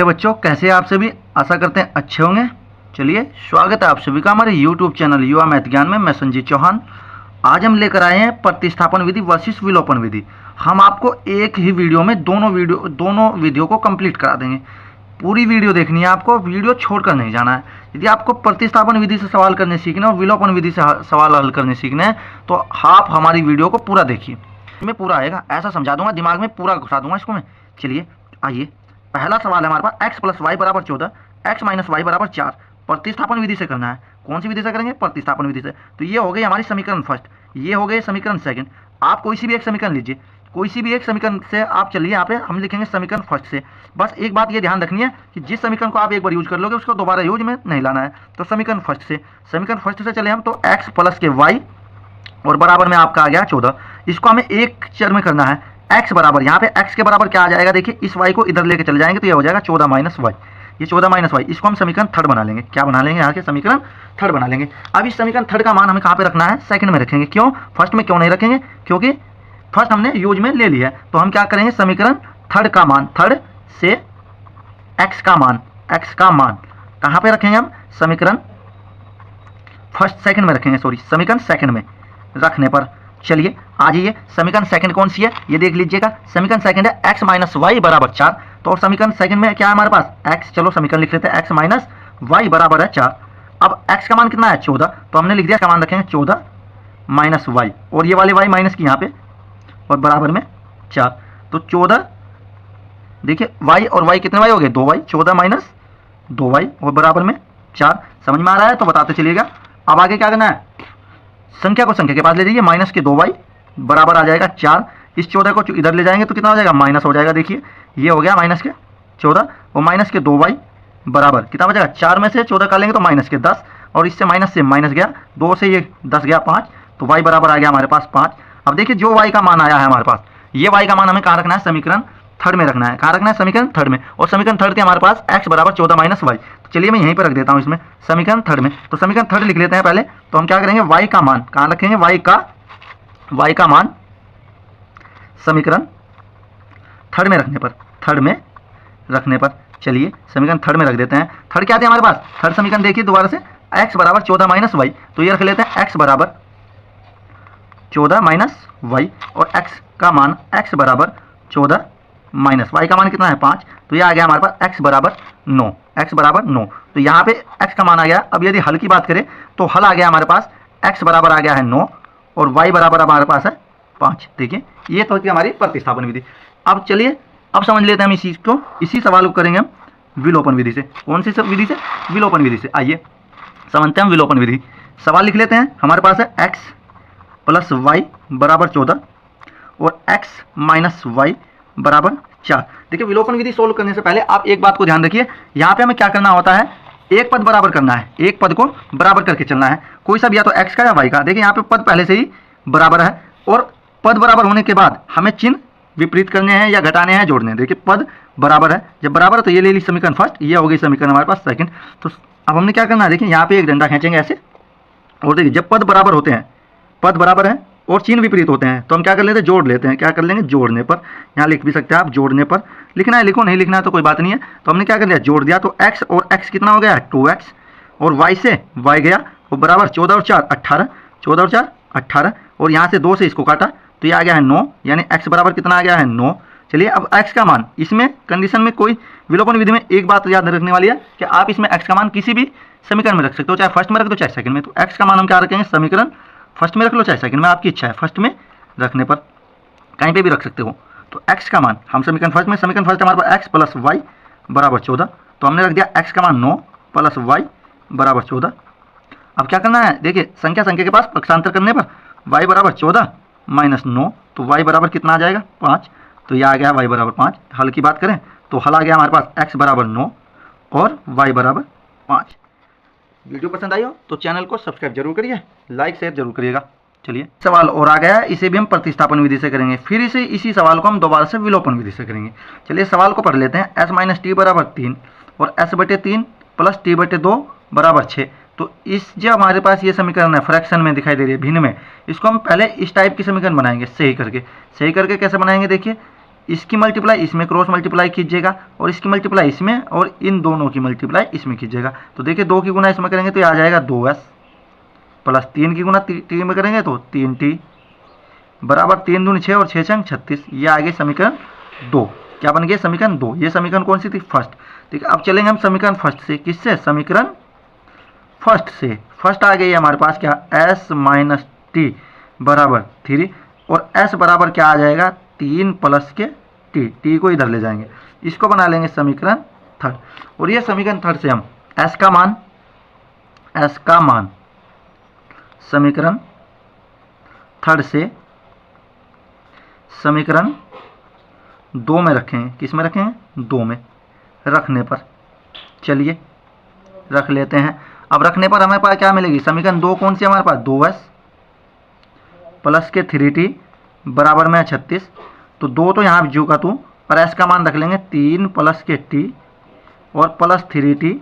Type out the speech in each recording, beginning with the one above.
बच्चों, कैसे हैं आप सभी। आशा करते हैं अच्छे होंगे। चलिए, स्वागत है आप सभी का हमारे YouTube चैनल युवा मैथ ज्ञान में। मैं संजीत चौहान। आज हम लेकर आए हैं प्रतिस्थापन विधि वर्सेस विलोपन विधि। हम आपको एक ही वीडियो में दोनों वीडियो को कंप्लीट करा देंगे। पूरी वीडियो देखनी है आपको, वीडियो छोड़कर नहीं जाना है। यदि आपको प्रतिस्थापन विधि से सवाल करने सीखना और विलोपन विधि से सवाल हल करने सीखने हैं तो आप हमारी वीडियो को पूरा देखिए। इसमें पूरा आएगा, ऐसा समझा दूंगा, दिमाग में पूरा घुसा दूंगा इसको मैं। चलिए आइए, पहला सवाल है हमारे पास x प्लस वाई बराबर 14, x माइनस वाई बराबर 4। प्रतिस्थापन विधि से करना है। कौन सी विधि से करेंगे? प्रतिस्थापन विधि से। तो ये हो गई हमारी समीकरण फर्स्ट, ये हो गए समीकरण सेकंड। आप कोई सी भी एक समीकरण लीजिए, कोई सी भी एक समीकरण से आप चलिए, यहाँ पे हम लिखेंगे समीकरण फर्स्ट से। बस एक बात ये ध्यान रखनी है कि जिस समीकरण को आप एक बार यूज कर लोगे उसको दोबारा यूज में नहीं लाना है। तो समीकरण फर्स्ट से चले हम, तो x प्लस के वाई और बराबर में आपका आ गया 14। इसको हमें एक चर में करना है। x बराबर, यहाँ पे x के बराबर क्या आ जाएगा? देखिए, इस y को इधर लेके चले जाएंगे तो ये हो जाएगा 14 माइनस वाई। ये 14 माइनस वाई, इसको हम समीकरण थर्ड बना लेंगे। क्या बना लेंगे? यहाँ के समीकरण थर्ड बना लेंगे। अब इस समीकरण थर्ड का मान हमें कहाँ पे रखना है? सेकंड में रखेंगे। क्यों? फर्स्ट में क्यों नहीं रखेंगे? क्योंकि फर्स्ट हमने यूज में ले लिया है। तो हम क्या करेंगे? समीकरण थर्ड का मान, थर्ड से x का मान कहाँ पे रखेंगे हम? समीकरण सेकंड में रखेंगे, समीकरण सेकंड में रखने पर चलिए आ जाइए। समीकरण सेकंड कौन सी है ये देख लीजिएगा। समीकरण सेकंड है x माइनस वाई बराबर 4। तो समीकरण सेकंड में क्या है हमारे पास? x, चलो समीकरण लिख लेते हैं, x माइनस वाई बराबर है 4। अब x का मान कितना है? 14। तो हमने लिख दिया, का मान रखेंगे 14 माइनस वाई, और ये वाले y माइनस की यहाँ पे, और बराबर में 4। तो 14, देखिए y और y कितने y हो गए? 2y, 14 माइनस 2y और बराबर में 4। समझ में आ रहा है? तो बताते चलिएगा। अब आगे क्या करना है? संख्या को संख्या के पास ले जाइए, माइनस के 2y बराबर आ जाएगा 4। इस 14 को इधर ले जाएंगे तो कितना हो जाएगा? माइनस हो जाएगा। देखिए ये हो गया माइनस के 14 और माइनस के 2y बराबर कितना बचेगा? 4 में से 14 का लेंगे तो माइनस के 10, और इससे माइनस से माइनस गया, 2 से ये 10 गया 5, तो y बराबर आ गया हमारे पास 5। अब देखिए, जो y का मान आया है हमारे पास, ये y का मान हमें कहाँ रखना है? समीकरण थर्ड में रखना है। कहाँ रखना है? समीकरण थर्ड में। और समीकरण थर्ड थे हमारे पास x बराबर 14 माइनस वाई। तो चलिए मैं यहीं पर रख देता हूँ इसमें, समीकरण थर्ड में। तो समीकरण थर्ड लिख लेते हैं पहले। तो हम क्या करेंगे? y का मान कहाँ रखेंगे? y का मान समीकरण थर्ड में रखने पर चलिए समीकरण थर्ड में रख देते हैं। थर्ड क्या थे हमारे पास? थर्ड समीकरण देखिए दोबारा से, x बराबर 14 माइनस वाई। तो ये रख लेते हैं x बराबर 14 माइनस वाई, और x का मान x बराबर 14 माइनस वाई का मान कितना है? 5। तो ये आ गया हमारे पास x बराबर 9, x बराबर 9। तो यहाँ पे x का मान आ गया। अब यदि हल की बात करें तो हल आ गया हमारे पास, x बराबर आ गया है 9 और y बराबर हमारे पास है 5। देखिए, ये तो होती है हमारी प्रतिस्थापन विधि। अब चलिए, अब समझ लेते हैं हम इसी सवाल को करेंगे हम विलोपन विधि से। कौन सी विधि से? विलोपन विधि से। आइए समझते हैं हम विलोपन विधि। सवाल लिख लेते हैं। हमारे पास है x प्लस वाई बराबर 14 और x माइनस वाई बराबर 4। देखिए, विलोपन विधि सोल्व करने से पहले आप एक बात को ध्यान रखिए। यहाँ पे हमें क्या करना होता है? एक पद बराबर करना है, एक पद को बराबर करके चलना है, कोई सा भी, या तो x का या y का। देखिए यहाँ पे पद पहले से ही बराबर है, और पद बराबर होने के बाद हमें चिन्ह विपरीत करने हैं या घटाने हैं, जोड़ने हैं। देखिए पद बराबर है, जब बराबर है तो ये ले ली समीकरण फर्स्ट, ये हो गई समीकरण हमारे पास सेकंड। तो अब हमने क्या करना है? देखिए यहाँ पे एक डंडा खींचेंगे ऐसे, और देखिए जब पद बराबर होते हैं, पद बराबर है और चिन्ह विपरीत होते हैं, तो हम क्या कर लेते हैं? जोड़ लेते हैं। क्या कर लेंगे? जोड़ने पर। यहाँ लिख भी सकते हैं आप, जोड़ने पर लिखना है, लिखो, नहीं लिखना है तो कोई बात नहीं है। तो हमने क्या कर लिया? जोड़ दिया। तो x और x कितना हो गया है? 2x, और y से y गया, और बराबर 14 और 4 18, 14 और 4 18, और यहाँ से 2 से इसको काटा तो ये आ गया है 9, यानी x बराबर कितना आ गया है? 9। चलिए, अब x का मान, इसमें कंडीशन में कोई विलोपन विधि में एक बात याद रखने वाली है कि आप इसमें x का मान किसी भी समीकरण में रख सकते हो, चाहे फर्स्ट में रख दो चाहे सेकंड में। तो x का मान हम क्या रखेंगे? समीकरण फर्स्ट में रख लो चाहे सेकंड में, आपकी इच्छा है। फर्स्ट में रखने पर कहीं पे भी रख सकते हो। तो x का मान हम समीकरण फर्स्ट में, समीकरण फर्स्ट हमारे पास x प्लस वाई बराबर 14, तो हमने रख दिया x का मान 9 प्लस वाई बराबर 14। अब क्या करना है? देखिए, संख्या के पास पक्षांतर करने पर y बराबर 14 माइनस 9, तो y बराबर कितना आ जाएगा? 5। तो यह आ गया y बराबर 5। हल की बात करें तो हल आ गया हमारे पास x बराबर 9 और y बराबर 5। वीडियो पसंद आई हो तो चैनल को सब्सक्राइब जरूर करिए, लाइक शेयर जरूर करिएगा। चलिए, सवाल और आ गया है, इसे भी हम प्रतिस्थापन विधि से करेंगे। फिर इसी सवाल को हम दोबारा से विलोपन विधि से करेंगे। चलिए सवाल को पढ़ लेते हैं। s माइनस टी बराबर 3 और s बटे 3 प्लस टी बटे 2 बराबर 6। तो इस जो हमारे पास ये समीकरण है फ्रैक्शन में दिखाई दे रही है, भिन्न में, इसको हम पहले इस टाइप की समीकरण बनाएंगे सही करके। कैसे बनाएंगे? देखिए, इसकी मल्टीप्लाई इसमें क्रॉस मल्टीप्लाई कीजिएगा और इसकी मल्टीप्लाई इसमें और इन दोनों की मल्टीप्लाई इसमें कीजिएगा। तो देखिए 2 की गुना इसमें करेंगे तो ये आ जाएगा 2s प्लस 3 की गुना टी में करेंगे तो 3t बराबर 3 दूनी 6 और 6 छंग 36। ये आ गई समीकरण 2। क्या बन गया? समीकरण 2। ये समीकरण कौन सी थी? फर्स्ट। ठीक है, अब चलेंगे हम समीकरण फर्स्ट से। किससे? समीकरण फर्स्ट से। फर्स्ट आ गई हमारे पास क्या? s माइनस टी बराबर 3 और s बराबर क्या आ जाएगा? 3 प्लस के टी को इधर ले जाएंगे, इसको बना लेंगे समीकरण थर्ड। और ये समीकरण थर्ड से हम s का मान समीकरण थर्ड से समीकरण 2 में रखेंगे। किस में रखेंगे? 2 में रखने पर चलिए रख लेते हैं। अब रखने पर हमारे पास क्या मिलेगी? समीकरण 2 कौन सी हमारे पास? 2s प्लस के 3t बराबर में 36। तो 2 तो यहाँ जू का तू और s का मान रख लेंगे 3 प्लस के t और प्लस 3t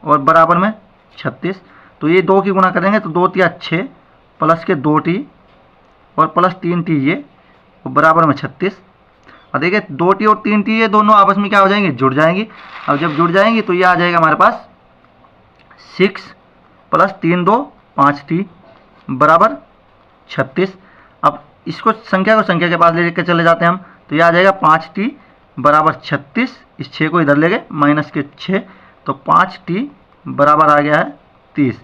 और बराबर में 36। तो ये 2 की गुना करेंगे तो 2 तिया 6 प्लस के 2t और प्लस 3t ये बराबर में 36। और देखिए 2t और 3t ये दोनों आपस में क्या हो जाएंगे? जुड़ जाएंगी। अब जब जुड़ जाएंगी तो ये आ जाएगा हमारे पास 6 प्लस 3 2 5t बराबर 36। अब इसको संख्या को संख्या के पास ले लेकर चले जाते हैं हम, तो ये आ जाएगा 5t बराबर 36। इस 6 को इधर ले गए माइनस के 6, तो 5t बराबर आ गया है 30।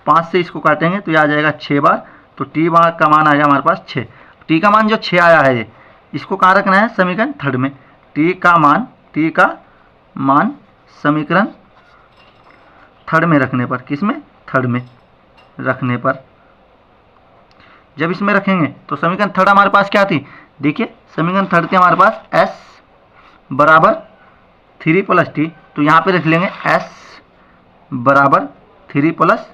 5 से इसको काटेंगे तो ये आ जाएगा 6 बार, तो t का मान आ गया हमारे पास 6। t का मान जो 6 आया है ये इसको कहाँ रखना है? समीकरण थर्ड में। t का मान समीकरण थर्ड में रखने पर, किस में? थर्ड में रखने पर जब इसमें रखेंगे तो समीकरण थर्ड हमारे पास क्या थी? देखिए समीकरण थर्ड थी हमारे पास s बराबर 3 प्लस टी। तो यहाँ पे रख लेंगे s बराबर 3 प्लस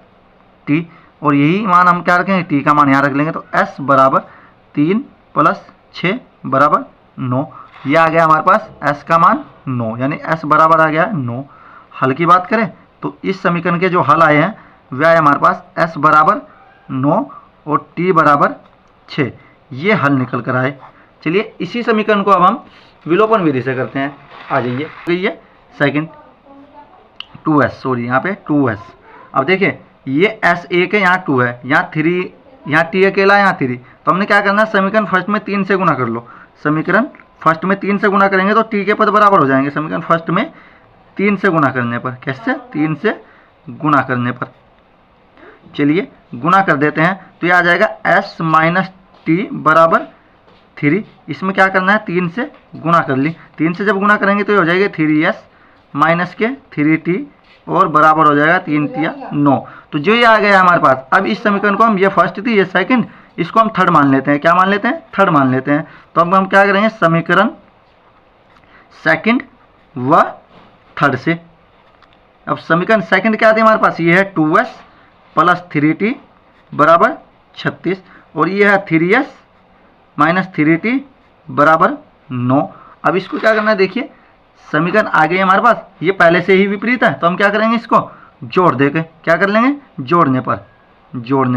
टी और यही मान हम क्या रखेंगे? t का मान यहाँ रख लेंगे तो s बराबर 3 प्लस 6 बराबर 9। ये आ गया हमारे पास s का मान 9, यानी s बराबर आ गया 9। हल की बात करें तो इस समीकरण के जो हल आए हैं वे आए हमारे पास s बराबर 9 और t बराबर 6। ये हल निकल कर आए। चलिए इसी समीकरण को अब हम विलोपन विधि से करते हैं। आ जाइए, ये सेकंड 2s, सॉरी यहाँ पे 2s। अब देखिए ये s एक है, यहाँ 2 है, यहाँ 3, यहाँ t अकेला है, यहाँ 3। तो हमने क्या करना है? समीकरण फर्स्ट में 3 से गुना कर लो। समीकरण फर्स्ट में 3 से गुना करेंगे तो t के पद बराबर हो जाएंगे समीकरण फर्स्ट में 3 से गुना करने पर। कैसे? 3 से गुना करने पर। चलिए गुना कर देते हैं तो ये आ जाएगा s माइनस टी बराबर 3। इसमें क्या करना है? 3 से गुना कर ली। 3 से जब गुना करेंगे तो ये हो जाएगा 3s माइनस के 3t और बराबर हो जाएगा 3 तिया 9। तो जो ये आ गया हमारे पास। अब इस समीकरण को हम, ये फर्स्ट थी ये सेकंड, इसको हम थर्ड मान लेते हैं। क्या मान लेते हैं? थर्ड मान लेते हैं। तो अब हम क्या करेंगे? समीकरण सेकंड व थर्ड से। अब समीकरण सेकंड क्या थी हमारे पास? ये है 2s प्लस 3t बराबर 36 और ये है 3s माइनस 3t बराबर 9। अब इसको क्या करना है? देखिए समीकरण आ गई हमारे पास, ये पहले से ही विपरीत है तो हम क्या करेंगे? इसको जोड़ देके क्या कर लेंगे? जोड़ने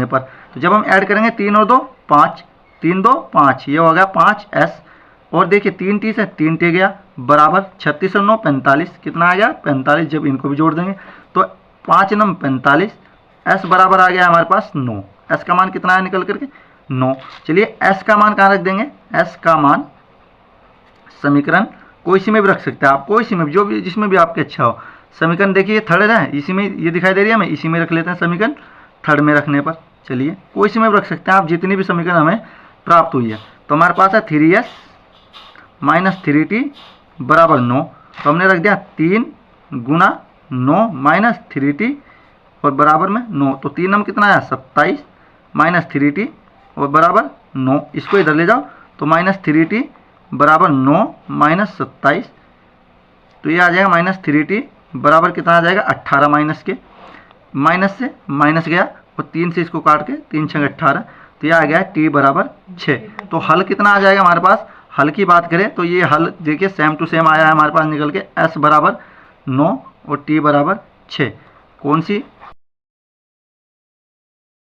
पर। तो जब हम ऐड करेंगे 3 और 2 5, 3 2 5, ये हो गया 5s और देखिए 3t से 3t गया बराबर 36 और 9 45। कितना आ गया? 45। जब इनको भी जोड़ देंगे तो 5 9 45, s बराबर आ गया हमारे पास 9। s का मान कितना है निकल करके? 9। चलिए s का मान कहाँ रख देंगे? s का मान समीकरण कोई सी में भी रख सकते हैं आप, कोई सी में भी, जो भी जिसमें भी आपके अच्छा हो। समीकरण देखिए थर्ड है, इसी में ये दिखाई दे रही है हमें, इसी में रख लेते हैं समीकरण थर्ड में रखने पर। चलिए कोई सी में भी रख सकते हैं आप, जितनी भी समीकरण हमें प्राप्त हुई है। तो हमारे पास है 3s माइनस 3t बराबर 9। तो हमने रख दिया 3 गुना 9 माइनस 3t और बराबर में 9। तो 3 नम कितना आया? 27 माइनस 3t और बराबर 9। इसको इधर ले जाओ तो माइनस 3t बराबर 9 माइनस 27। तो ये आ जाएगा माइनस 3t बराबर कितना आ जाएगा? 18। माइनस के माइनस से माइनस गया और 3 से इसको काट के 3 6 18, तो ये आ गया t बराबर 6। तो हल कितना आ जाएगा हमारे पास? हल की बात करें तो ये हल देखिए सेम टू सेम आया है हमारे पास निकल के, s बराबर 9 और t बराबर 6। कौन सी